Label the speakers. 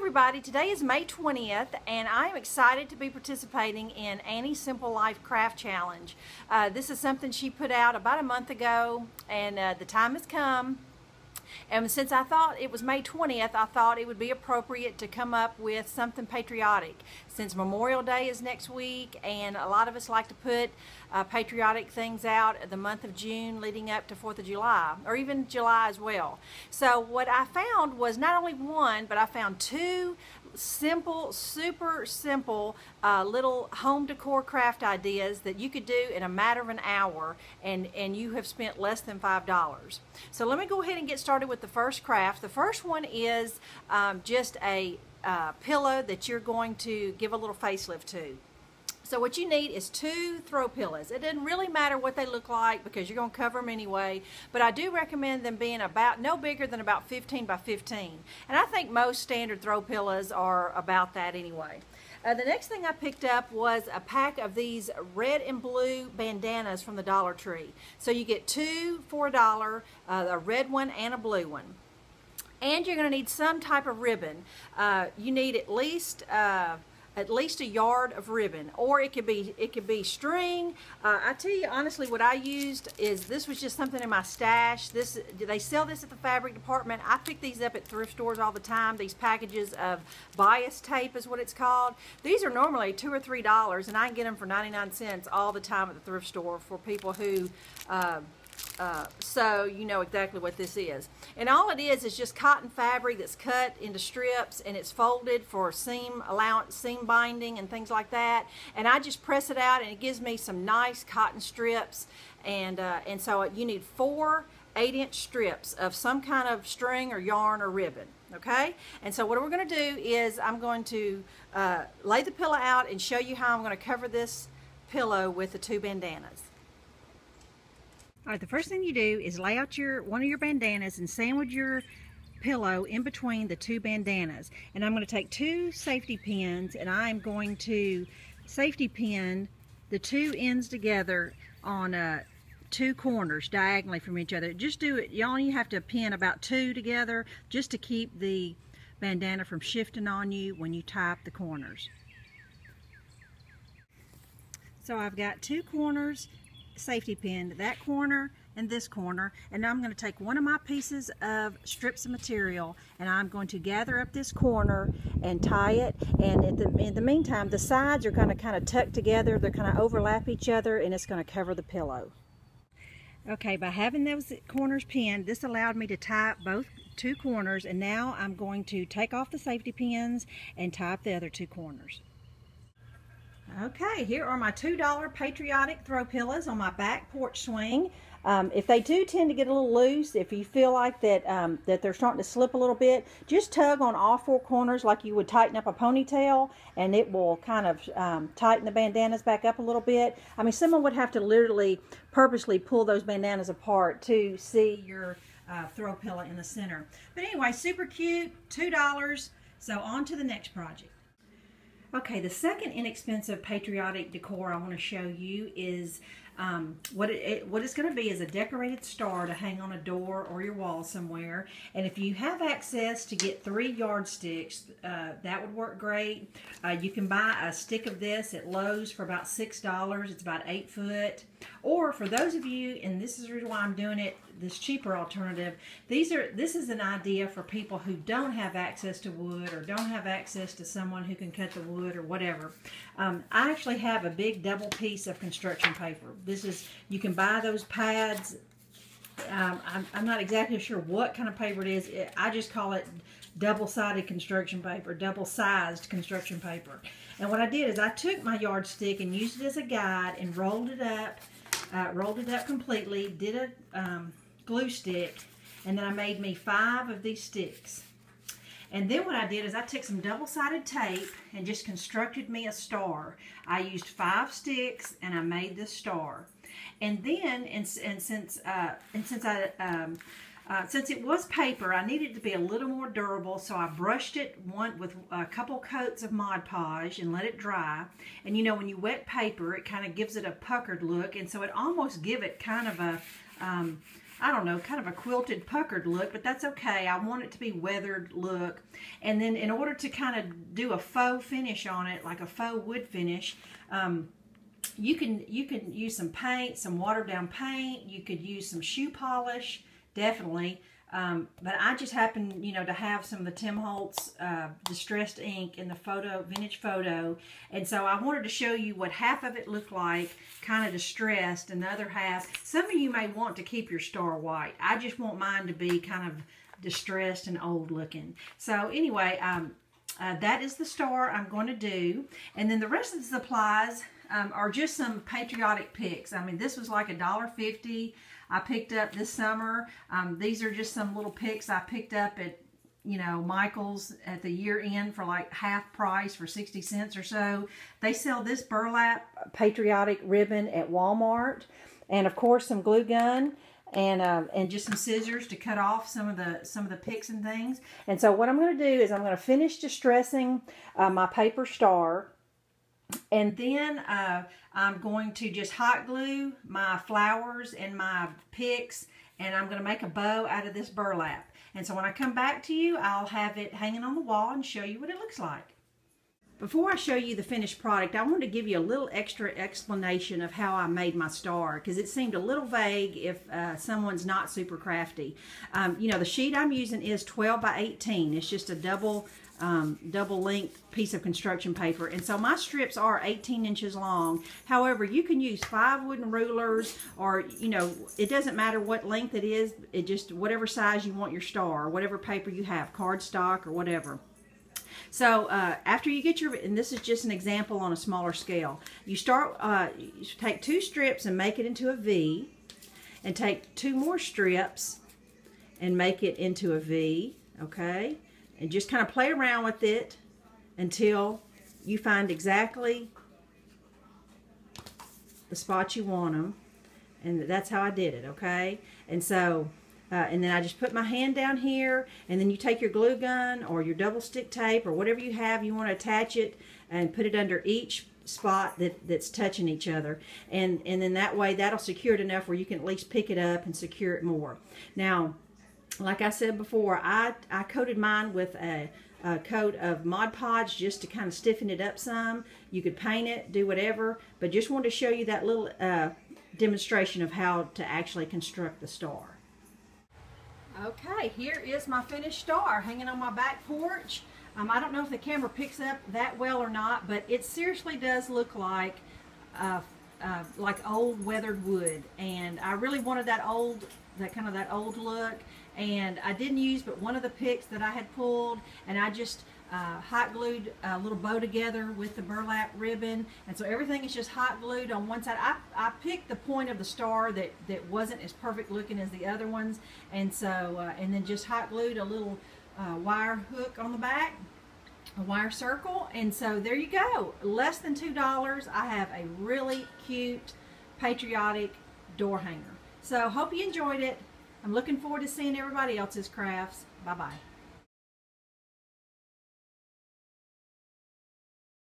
Speaker 1: everybody, today is May 20th and I am excited to be participating in Annie's Simple Life Craft Challenge. This is something she put out about a month ago, and the time has come. And since I thought it was May 20th, I thought it would be appropriate to come up with something patriotic. Since Memorial Day is next week, and a lot of us like to put patriotic things out the month of June leading up to 4th of July, or even July as well. So what I found was not only one, but I found two simple, super simple little home decor craft ideas that you could do in a matter of an hour, and you have spent less than $5. So let me go ahead and get started with the first craft. The first one is just a pillow that you're going to give a little facelift to. So what you need is two throw pillows. It doesn't really matter what they look like because you're going to cover them anyway, but I do recommend them being about no bigger than about 15 by 15. And I think most standard throw pillows are about that anyway. The next thing I picked up was a pack of these red and blue bandanas from the Dollar Tree. So you get two for $1, a red one and a blue one. And you're going to need some type of ribbon. You need at least a yard of ribbon, or it could be string. I tell you honestly, what I used is, this was just something in my stash. They sell this at the fabric department. I pick these up at thrift stores all the time. These packages of bias tape is what it's called. These are normally $2 or $3, and I can get them for 99 cents all the time at the thrift store for people who so you know exactly what this is. And all it is just cotton fabric that's cut into strips, and it's folded for seam allowance, seam binding and things like that. And I just press it out and it gives me some nice cotton strips. And so you need 4 8-inch strips of some kind of string or yarn or ribbon. Okay, and so what we're going to do is I'm going to lay the pillow out and show you how I'm going to cover this pillow with the two bandanas. All right, the first thing you do is lay out one of your bandanas and sandwich your pillow in between the two bandanas. And I'm going to take 2 safety pins, and I'm going to safety pin the two ends together on 2 corners diagonally from each other. Just do it, you only have to pin about 2 together just to keep the bandana from shifting on you when you tie up the corners. So I've got 2 corners safety pinned, that corner and this corner, and now I'm going to take one of my pieces of strips of material and I'm going to gather up this corner and tie it. And in the meantime, the sides are going to kind of tuck together, they're kind of overlap each other, and it's going to cover the pillow. Okay, by having those corners pinned, this allowed me to tie up both 2 corners, and now I'm going to take off the safety pins and tie up the other 2 corners. Okay, here are my $2 patriotic throw pillows on my back porch swing. If they do tend to get a little loose, if you feel like that they're starting to slip a little bit, just tug on all 4 corners like you would tighten up a ponytail, and it will kind of tighten the bandanas back up a little bit. I mean, someone would have to literally purposely pull those bandanas apart to see your throw pillow in the center. But anyway, super cute, $2. So on to the next project. Okay, the second inexpensive patriotic decor I want to show you is what it's going to be is a decorated star to hang on a door or your wall somewhere. And if you have access to get 3 yardsticks, that would work great. You can buy a stick of this at Lowe's for about $6. It's about 8 foot. Or for those of you, and this is the reason why I'm doing it, this cheaper alternative, this is an idea for people who don't have access to wood or don't have access to someone who can cut the wood or whatever. I actually have a big double piece of construction paper. You can buy those pads. I'm not exactly sure what kind of paper it is. I just call it double-sided construction paper, double-sized construction paper. And what I did is I took my yardstick and used it as a guide and rolled it up completely, did a glue stick, and then I made me 5 of these sticks. And then what I did is I took some double-sided tape and just constructed me a star. I used 5 sticks and I made this star. And then, since it was paper, I needed it to be a little more durable, so I brushed it with a couple coats of Mod Podge and let it dry. And you know, when you wet paper, it kind of gives it a puckered look, and so it almost give it kind of I don't know, kind of a quilted puckered look, but that's okay. I want it to be weathered look. And then in order to kind of do a faux finish on it, like a faux wood finish, you can use some paint, some watered down paint. You could use some shoe polish, definitely. But I just happen, you know, to have some of the Tim Holtz distressed ink in the vintage photo. And so I wanted to show you what half of it looked like, kind of distressed, and the other half. Some of you may want to keep your star white. I just want mine to be kind of distressed and old looking. So anyway, that is the star I'm going to do. And then the rest of the supplies are just some patriotic picks. I mean, this was like $1.50. I picked up this summer. These are just some little picks I picked up at, you know, Michael's at the year end for like half price for 60 cents or so. They sell this burlap patriotic ribbon at Walmart, and of course some glue gun and just some scissors to cut off some of the picks and things. And so what I'm going to do is I'm going to finish distressing my paper star. And then I'm going to just hot glue my flowers and my picks, and I'm going to make a bow out of this burlap. And so when I come back to you, I'll have it hanging on the wall and show you what it looks like. Before I show you the finished product, I wanted to give you a little extra explanation of how I made my star, because it seemed a little vague if someone's not super crafty. You know, the sheet I'm using is 12 by 18. It's just a double length piece of construction paper, and so my strips are 18 inches long. However, you can use 5 wooden rulers, or, you know, it doesn't matter what length it is. It just, whatever size you want your star, or whatever paper you have, cardstock or whatever. So after you get your, and this is just an example on a smaller scale, you start, you take 2 strips and make it into a V, and take 2 more strips and make it into a V, okay? And just kind of play around with it until you find exactly the spot you want them. And that's how I did it, okay? And so, and then I just put my hand down here, and then you take your glue gun or your double stick tape or whatever you have, you want to attach it and put it under each spot that's touching each other. And then that way, that'll secure it enough where you can at least pick it up and secure it more. Now, like I said before, I coated mine with a coat of Mod Podge just to kind of stiffen it up some. You could paint it, do whatever, but just wanted to show you that little demonstration of how to actually construct the star. Okay, here is my finished star hanging on my back porch. I don't know if the camera picks up that well or not, but it seriously does look like old weathered wood, and I really wanted that kind of old look. And I didn't use but one of the picks that I had pulled, and I just hot glued a little bow together with the burlap ribbon, and so everything is just hot glued on one side. I picked the point of the star that wasn't as perfect looking as the other ones, and so and then just hot glued a little wire hook on the back, a wire circle, and so there you go. Less than $2. I have a really cute patriotic door hanger. So hope you enjoyed it. I'm looking forward to seeing everybody else's crafts. Bye-bye.